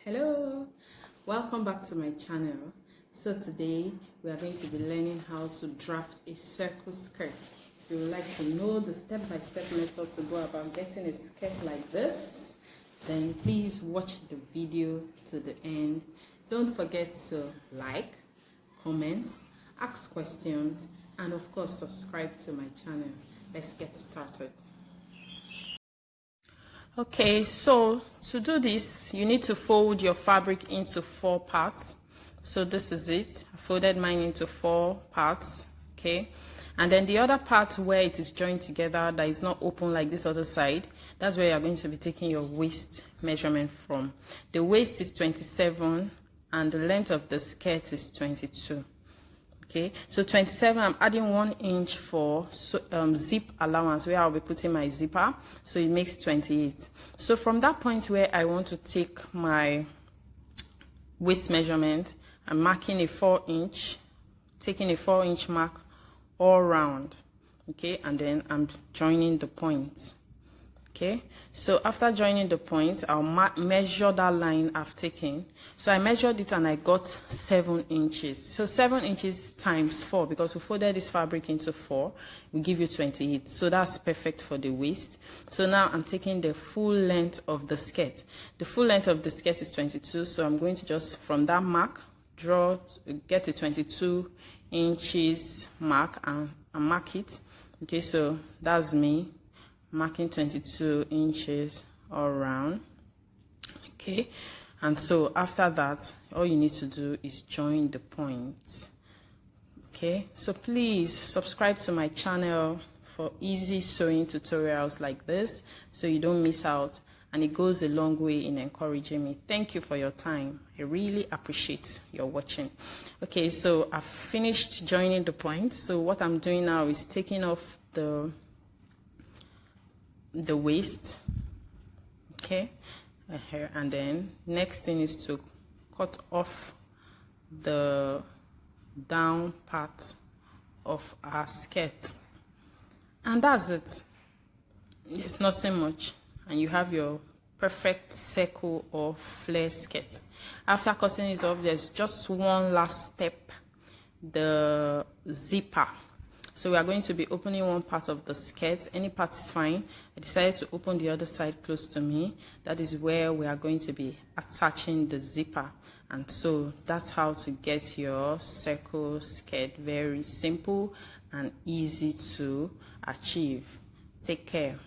Hello, welcome back to my channel. So today we are going to be learning how to draft a circle skirt. If you would like to know the step-by-step method to go about getting a skirt like this, then please watch the video to the end. Don't forget to like, comment, ask questions, and of course subscribe to my channel. Let's get started. Okay, so to do this, you need to fold your fabric into 4 parts. So this is it. I folded mine into 4 parts, okay? And then the other part where it is joined together, that is not open like this other side, that's where you're going to be taking your waist measurement from. The waist is 27 and the length of the skirt is 22. Okay, so 27, I'm adding 1 inch for zip allowance where I'll be putting my zipper, so it makes 28. So from that point where I want to take my waist measurement, I'm marking a 4 inch, taking a 4 inch mark all round, okay, and then I'm joining the points. Okay, so after joining the point, I'll measure that line I've taken. So I measured it and I got 7 inches. So 7 inches times 4, because we folded this fabric into 4, will give you 28. So that's perfect for the waist. So now I'm taking the full length of the skirt. The full length of the skirt is 22. So I'm going to just, from that mark, get a 22 inches mark and mark it. Okay, so that's me marking 22 inches all around. Okay, and so after that, all you need to do is join the points. Okay, so please subscribe to my channel for easy sewing tutorials like this so you don't miss out, and it goes a long way in encouraging me. Thank you for your time. I really appreciate your watching. Okay, so I've finished joining the points. So what I'm doing now is taking off the waist, okay, and then next thing is to cut off the down part of our skirt, and that's it. It's nothing much, and you have your perfect circle or flare skirt. After cutting it off, there's just one last step, the zipper. So we are going to be opening one part of the skirt. Any part is fine. I decided to open the other side close to me. That is where we are going to be attaching the zipper. And so that's how to get your circle skirt. Very simple and easy to achieve. Take care.